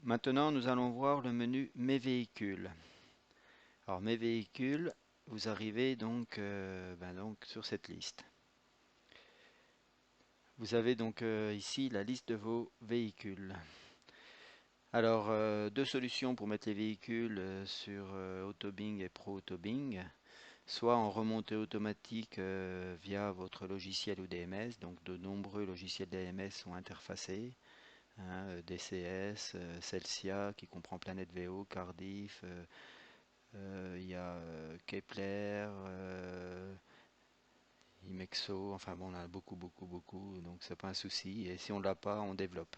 Maintenant, nous allons voir le menu Mes véhicules. Alors, Mes véhicules, vous arrivez donc sur cette liste. Vous avez donc ici la liste de vos véhicules. Alors, deux solutions pour mettre les véhicules sur Autobing et Pro Autobing. Soit en remontée automatique via votre logiciel ou DMS. Donc, de nombreux logiciels DMS sont interfacés. DCS, Celsia qui comprend Planète VO, Cardiff, il y a Kepler, Imexo, enfin bon, on a beaucoup, donc c'est pas un souci. Et si on l'a pas, on développe.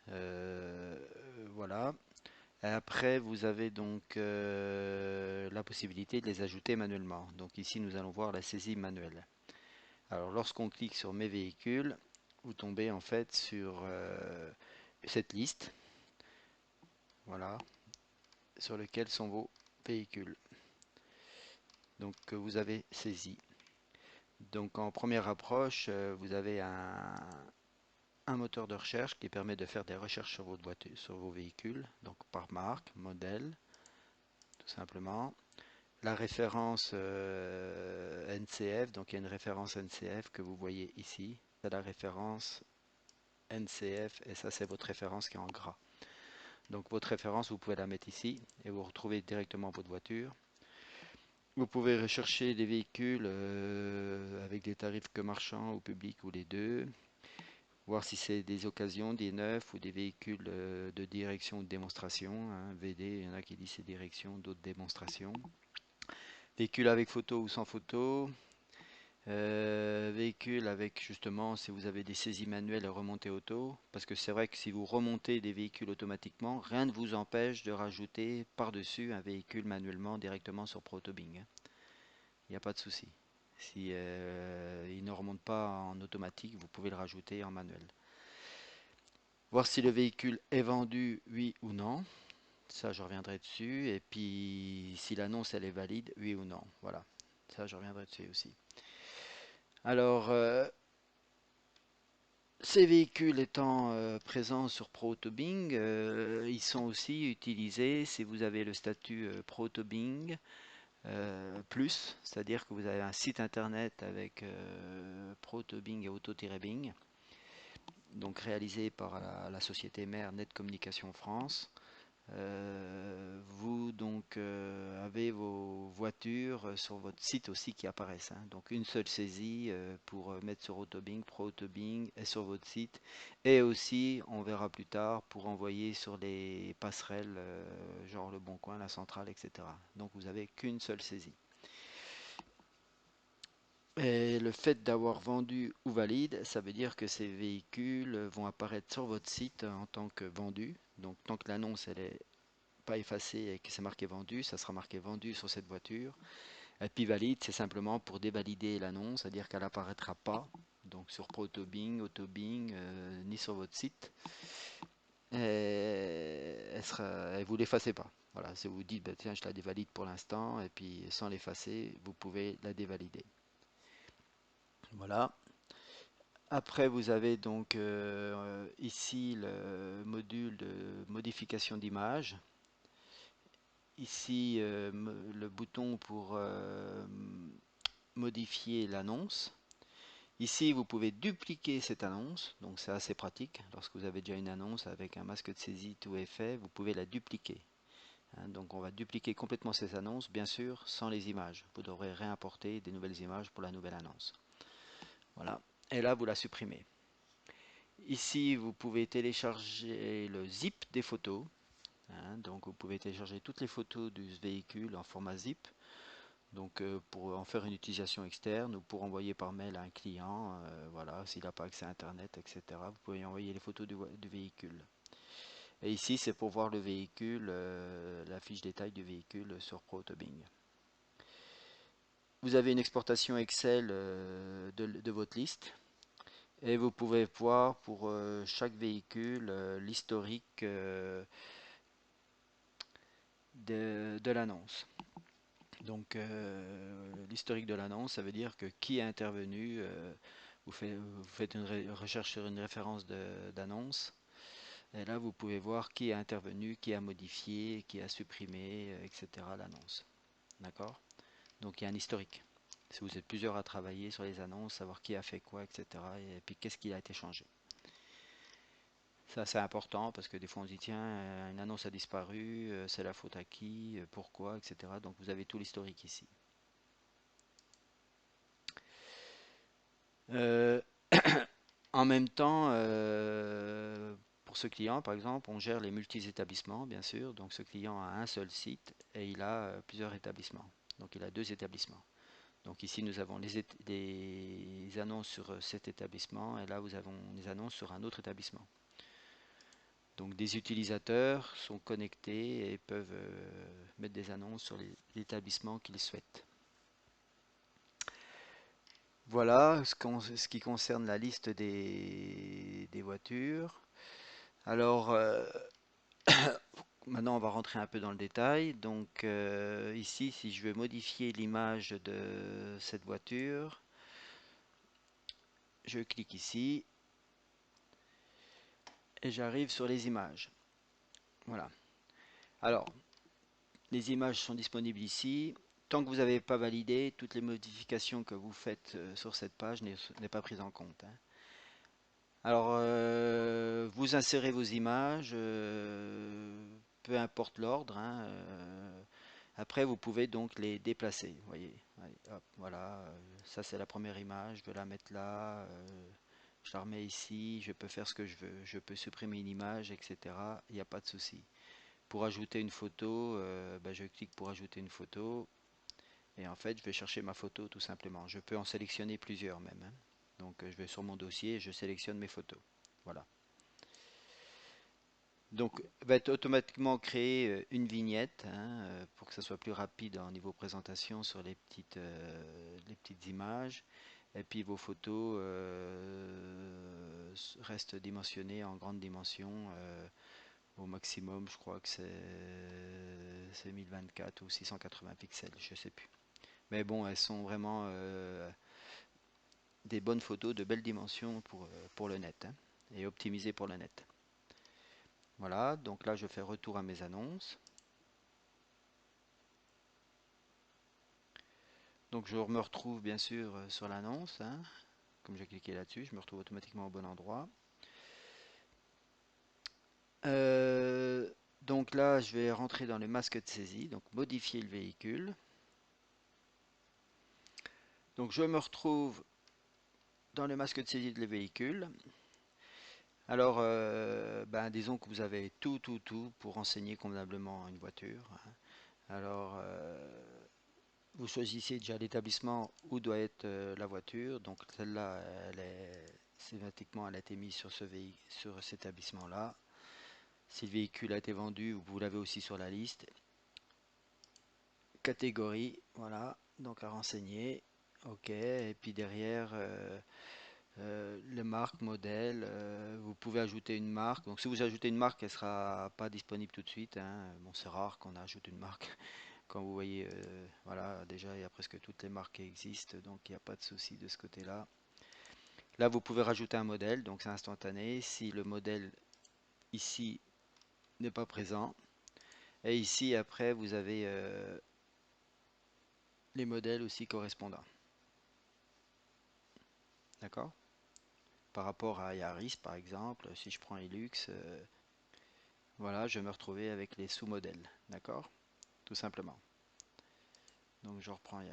Euh, voilà. Et après, vous avez donc la possibilité de les ajouter manuellement. Donc ici, nous allons voir la saisie manuelle. Alors, lorsqu'on clique sur Mes véhicules, vous tombez en fait sur cette liste, voilà, sur lequel sont vos véhicules. Donc, que vous avez saisi. Donc, en première approche, vous avez un moteur de recherche qui permet de faire des recherches sur votre voiture, sur vos véhicules, donc par marque, modèle, tout simplement. La référence NCF, donc il y a une référence NCF que vous voyez ici. C'est la référence NCF et ça c'est votre référence qui est en gras. Donc votre référence, vous pouvez la mettre ici et vous retrouvez directement votre voiture. Vous pouvez rechercher des véhicules avec des tarifs que marchands ou publics ou les deux. Voir si c'est des occasions, des neufs ou des véhicules de direction ou de démonstration. VD, il y en a qui disent c'est direction, d'autres démonstration. Véhicule avec photo ou sans photo. Véhicule avec justement si vous avez des saisies manuelles et remontées auto. Parce que c'est vrai que si vous remontez des véhicules automatiquement, rien ne vous empêche de rajouter par-dessus un véhicule manuellement directement sur ProAutoBing. Il n'y a pas de souci. Si il ne remonte pas en automatique, vous pouvez le rajouter en manuel. Voir si le véhicule est vendu, oui ou non. Ça, je reviendrai dessus. Et puis, si l'annonce, elle est valide, oui ou non. Voilà. Ça, je reviendrai dessus aussi. Alors, ces véhicules étant présents sur ProAutoBing, ils sont aussi utilisés si vous avez le statut ProAutoBing plus, c'est-à-dire que vous avez un site internet avec ProAutoBing et Auto-Bing, donc réalisé par la société mère Net Communication France. Vous donc avez vos voitures sur votre site aussi qui apparaissent. Donc une seule saisie pour mettre sur Autobing, Pro Autobing et sur votre site. Et aussi, on verra plus tard, pour envoyer sur les passerelles, genre Le Bon Coin, la centrale, etc. Donc vous avez qu'une seule saisie. Et le fait d'avoir vendu ou valide, ça veut dire que ces véhicules vont apparaître sur votre site en tant que vendus. Donc tant que l'annonce elle est pas effacé et que c'est marqué vendu, ça sera marqué vendu sur cette voiture. Et puis valide, c'est simplement pour dévalider l'annonce, c'est-à-dire qu'elle apparaîtra pas donc sur ProAutoBing, Autobing, ni sur votre site. Et vous l'effacez pas. Voilà, si vous dites, bah, tiens, je la dévalide pour l'instant, et puis sans l'effacer, vous pouvez la dévalider. Voilà. Après, vous avez donc ici le module de modification d'image. Ici, le bouton pour modifier l'annonce. Ici, vous pouvez dupliquer cette annonce, donc c'est assez pratique. Lorsque vous avez déjà une annonce avec un masque de saisie, tout est fait, vous pouvez la dupliquer. Donc on va dupliquer complètement ces annonces, bien sûr, sans les images. Vous devrez réimporter des nouvelles images pour la nouvelle annonce. Voilà. Et là, vous la supprimez. Ici, vous pouvez télécharger le zip des photos. Donc vous pouvez télécharger toutes les photos du véhicule en format zip. Donc pour en faire une utilisation externe ou pour envoyer par mail à un client, voilà, s'il n'a pas accès à Internet, etc. Vous pouvez envoyer les photos du véhicule. Et ici, c'est pour voir le véhicule, la fiche détail du véhicule sur ProAutoBing. Vous avez une exportation Excel de votre liste et vous pouvez voir pour chaque véhicule l'historique de l'annonce. Donc l'historique de l'annonce, ça veut dire que qui est intervenu, vous faites une recherche sur une référence d'annonce, Et là, vous pouvez voir qui a intervenu, qui a modifié, qui a supprimé, etc. l'annonce. D'accord? Donc il y a un historique. Si vous êtes plusieurs à travailler sur les annonces, savoir qui a fait quoi, etc. Et puis qu'est-ce qui a été changé. Ça, c'est important parce que des fois on se dit tiens, une annonce a disparu, c'est la faute à qui, pourquoi, etc. Donc vous avez tout l'historique ici. Euh, En même temps, pour ce client, par exemple, on gère les multi-établissements, bien sûr. Donc ce client a un seul site et il a plusieurs établissements. Donc il a deux établissements. Donc ici, nous avons les annonces sur cet établissement et là, nous avons les annonces sur un autre établissement. Donc des utilisateurs sont connectés et peuvent mettre des annonces sur l'établissement qu'ils souhaitent. Voilà ce qui concerne la liste des voitures. Alors, maintenant, on va rentrer un peu dans le détail. Donc, ici, si je veux modifier l'image de cette voiture, je clique ici et j'arrive sur les images. Voilà. Alors, les images sont disponibles ici. Tant que vous n'avez pas validé, toutes les modifications que vous faites sur cette page n'est pas prise en compte, hein. Alors, vous insérez vos images, peu importe l'ordre, hein, après, vous pouvez donc les déplacer. Vous voyez, allez, hop, voilà, ça c'est la première image, je veux la mettre là, je la remets ici, je peux faire ce que je veux, je peux supprimer une image, etc. Il n'y a pas de souci. Pour ajouter une photo, ben, je clique pour ajouter une photo, et en fait, je vais chercher ma photo tout simplement. Je peux en sélectionner plusieurs même, hein. Donc, je vais sur mon dossier et je sélectionne mes photos. Voilà. Donc, va être automatiquement créer une vignette, hein, pour que ça soit plus rapide au niveau présentation sur les petites images. Et puis vos photos restent dimensionnées en grande dimension au maximum. Je crois que c'est 1024 ou 680 pixels, je sais plus. Mais bon, elles sont vraiment des bonnes photos de belles dimensions pour le net, hein, et optimisées pour le net. Voilà, donc là je fais retour à mes annonces. Donc je me retrouve bien sûr sur l'annonce, hein. Comme j'ai cliqué là-dessus, je me retrouve automatiquement au bon endroit. Euh, donc là, je vais rentrer dans le masque de saisie, donc modifier le véhicule. Donc je me retrouve dans le masque de saisie de le véhicule. Alors, ben, disons que vous avez tout pour renseigner convenablement une voiture, hein. Alors, vous choisissez déjà l'établissement où doit être la voiture. Donc celle-là, elle est systématiquement, elle a été mise sur sur cet établissement-là. Si le véhicule a été vendu, vous l'avez aussi sur la liste. Catégorie, voilà, donc à renseigner. Ok, et puis derrière, les marques, modèles, vous pouvez ajouter une marque. Donc si vous ajoutez une marque, elle ne sera pas disponible tout de suite, hein. Bon, c'est rare qu'on ajoute une marque. Quand vous voyez, voilà, déjà il y a presque toutes les marques qui existent, donc il n'y a pas de souci de ce côté-là. Là, vous pouvez rajouter un modèle, donc c'est instantané. Si le modèle ici n'est pas présent, et ici après vous avez les modèles aussi correspondants. D'accord? Par rapport à Yaris par exemple, si je prends Hilux, voilà, je vais me retrouver avec les sous-modèles. D'accord? Tout simplement. Donc je reprends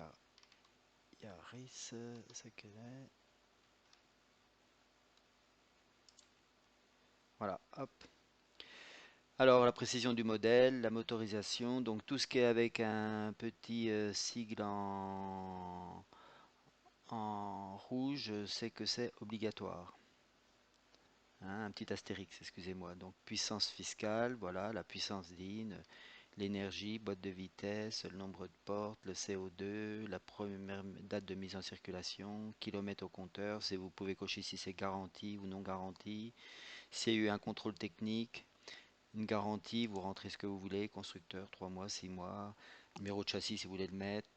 Yaris, c'est que voilà, hop. Alors la précision du modèle, la motorisation, donc tout ce qui est avec un petit sigle en rouge, c'est que c'est obligatoire, hein, un petit astérix, excusez-moi. Donc puissance fiscale, voilà, la puissance DIN, l'énergie, boîte de vitesse, le nombre de portes, le CO2, la première date de mise en circulation, kilomètres au compteur, si vous pouvez cocher si c'est garanti ou non garanti, s'il y a eu un contrôle technique, une garantie, vous rentrez ce que vous voulez, constructeur, 3 mois, 6 mois, numéro de châssis si vous voulez le mettre,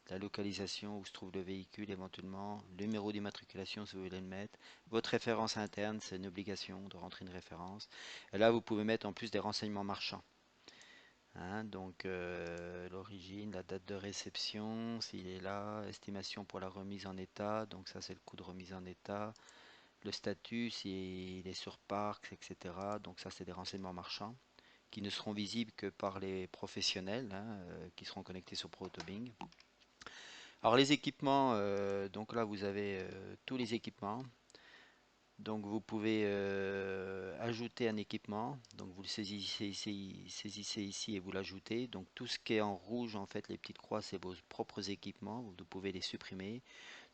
la localisation où se trouve le véhicule éventuellement, le numéro d'immatriculation si vous voulez le mettre, votre référence interne, c'est une obligation de rentrer une référence. Et là, vous pouvez mettre en plus des renseignements marchands. Hein, donc l'origine, la date de réception, s'il est là, estimation pour la remise en état, donc ça c'est le coût de remise en état, le statut s'il est sur Parcs, etc. Donc ça c'est des renseignements marchands qui ne seront visibles que par les professionnels hein, qui seront connectés sur ProAutoBing. Alors les équipements, donc là vous avez tous les équipements. Donc vous pouvez ajouter un équipement, donc vous le saisissez ici et vous l'ajoutez. Donc tout ce qui est en rouge, en fait, les petites croix, c'est vos propres équipements, vous pouvez les supprimer.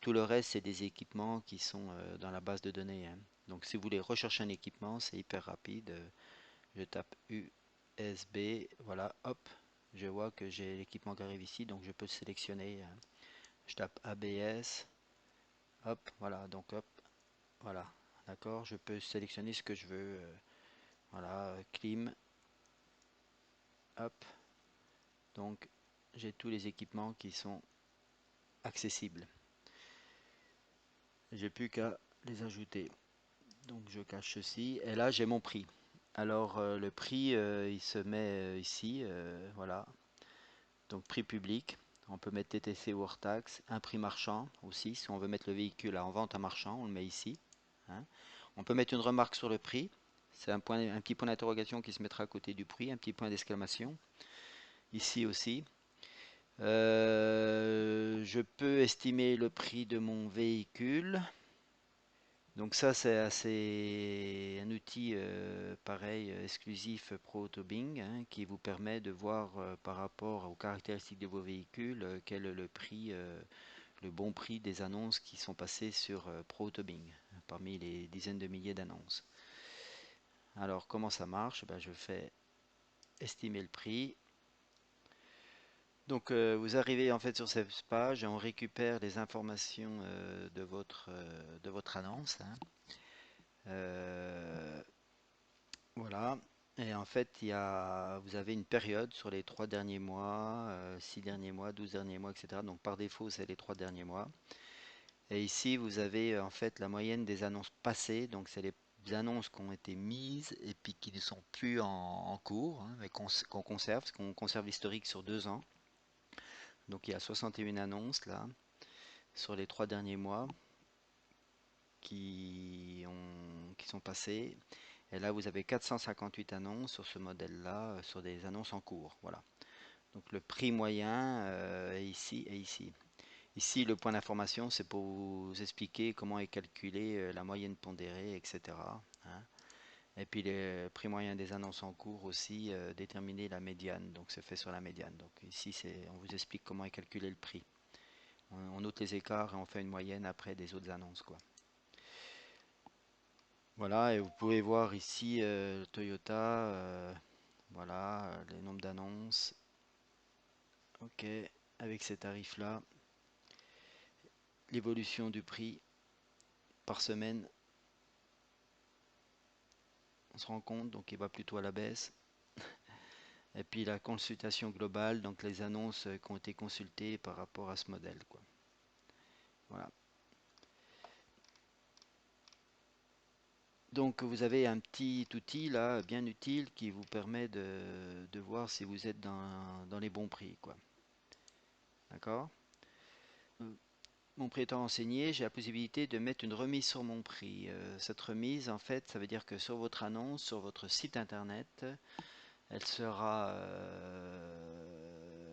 Tout le reste, c'est des équipements qui sont dans la base de données. Hein. Donc si vous voulez rechercher un équipement, c'est hyper rapide. Je tape USB, voilà, hop, je vois que j'ai l'équipement qui arrive ici, donc je peux le sélectionner. Hein. Je tape ABS, hop, voilà, donc hop, voilà. D'accord, je peux sélectionner ce que je veux. Voilà, clim. Hop. Donc, j'ai tous les équipements qui sont accessibles. J'ai plus qu'à les ajouter. Donc, je cache ceci. Et là, j'ai mon prix. Alors, le prix, il se met ici. Voilà. Donc, prix public. On peut mettre TTC ou hors taxe. Un prix marchand aussi. Si on veut mettre le véhicule en vente à marchand, on le met ici. Hein. On peut mettre une remarque sur le prix. C'est un petit point d'interrogation qui se mettra à côté du prix, un petit point d'exclamation. Ici aussi. Je peux estimer le prix de mon véhicule. Donc ça, c'est un outil pareil, exclusif ProAutoBing, hein, qui vous permet de voir par rapport aux caractéristiques de vos véhicules quel est le prix, le bon prix des annonces qui sont passées sur ProAutoBing, parmi les dizaines de milliers d'annonces. Alors, comment ça marche? Ben, je fais estimer le prix. Donc, vous arrivez en fait sur cette page et on récupère les informations de votre annonce. Hein. Euh, voilà. Et en fait, vous avez une période sur les 3 derniers mois, 6 derniers mois, 12 derniers mois, etc. Donc, par défaut, c'est les 3 derniers mois. Et ici, vous avez en fait la moyenne des annonces passées. Donc, c'est les annonces qui ont été mises et puis qui ne sont plus en cours, hein, mais qu'on conserve, parce qu'on conserve l'historique sur 2 ans. Donc, il y a 61 annonces là, sur les 3 derniers mois qui sont passées. Et là, vous avez 458 annonces sur ce modèle-là, sur des annonces en cours. Voilà. Donc, le prix moyen est ici et ici. Ici, le point d'information, c'est pour vous expliquer comment est calculée la moyenne pondérée, etc. Hein. Et puis le prix moyen des annonces en cours aussi, déterminer la médiane. Donc c'est fait sur la médiane. Donc ici, on vous explique comment est calculé le prix. On note les écarts et on fait une moyenne après des autres annonces, quoi. Voilà, et vous pouvez voir ici Toyota, voilà, les nombres d'annonces. Ok, avec ces tarifs-là, l'évolution du prix par semaine, on se rend compte, donc il va plutôt à la baisse. Et puis la consultation globale, donc les annonces qui ont été consultées par rapport à ce modèle, quoi. Voilà. Donc vous avez un petit outil là, bien utile, qui vous permet de voir si vous êtes dans les bons prix, quoi. D'accord? Mon prix étant renseigné, j'ai la possibilité de mettre une remise sur mon prix. Cette remise, en fait, ça veut dire que sur votre annonce, sur votre site internet, elle sera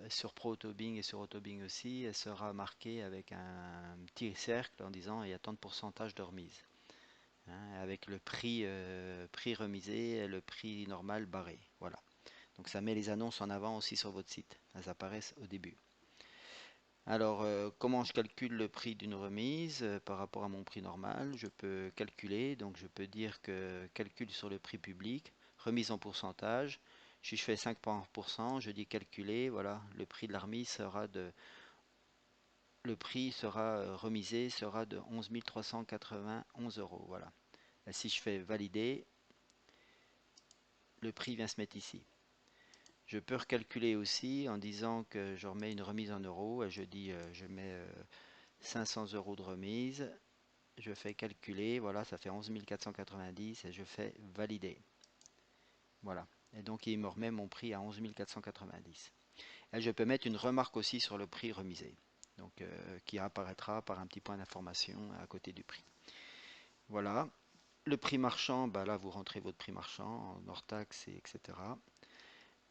sur ProAutoBing et sur AutoBing aussi, elle sera marquée avec un petit cercle en disant il y a tant de pourcentage de remise. Hein, avec le prix remisé et le prix normal barré. Voilà. Donc ça met les annonces en avant aussi sur votre site. Elles apparaissent au début. Alors, comment je calcule le prix d'une remise par rapport à mon prix normal? Je peux calculer, donc je peux dire que calcul sur le prix public, remise en pourcentage. Si je fais 5%, je dis calculer, voilà, le prix de la remise sera le prix sera remisé sera de 11 391 euros, voilà. Et si je fais valider, le prix vient se mettre ici. Je peux recalculer aussi en disant que je remets une remise en euros et je dis je mets 500 euros de remise. Je fais calculer, voilà, ça fait 11 490 et je fais valider. Voilà. Et donc il me remet mon prix à 11 490. Et je peux mettre une remarque aussi sur le prix remisé. Donc qui apparaîtra par un petit point d'information à côté du prix. Voilà. Le prix marchand, bah là vous rentrez votre prix marchand en hors taxe, etc.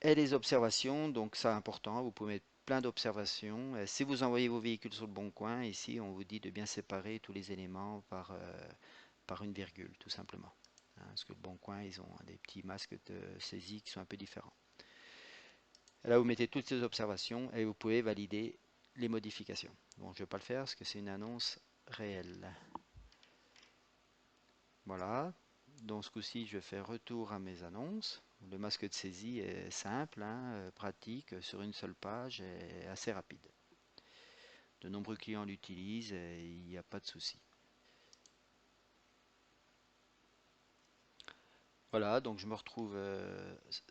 Et les observations, donc ça important, vous pouvez mettre plein d'observations. Si vous envoyez vos véhicules sur le bon coin, ici on vous dit de bien séparer tous les éléments par une virgule, tout simplement. Hein, parce que le bon coin, ils ont des petits masques de saisie qui sont un peu différents. Et là, vous mettez toutes ces observations et vous pouvez valider les modifications. Bon, je ne vais pas le faire parce que c'est une annonce réelle. Voilà. Dans ce coup-ci, je fais retour à mes annonces. Le masque de saisie est simple, hein, pratique, sur une seule page et assez rapide. De nombreux clients l'utilisent et il n'y a pas de souci. Voilà, donc je me retrouve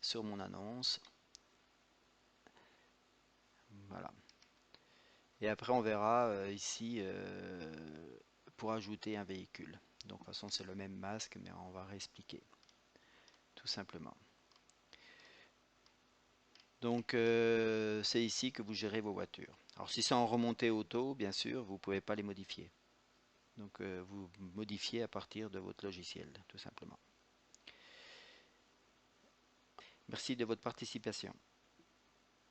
sur mon annonce. Voilà. Et après, on verra ici pour ajouter un véhicule. Donc, de toute façon, c'est le même masque, mais on va réexpliquer, tout simplement. Donc, c'est ici que vous gérez vos voitures. Alors, si c'est en remontée auto, bien sûr, vous ne pouvez pas les modifier. Donc, vous modifiez à partir de votre logiciel, tout simplement. Merci de votre participation.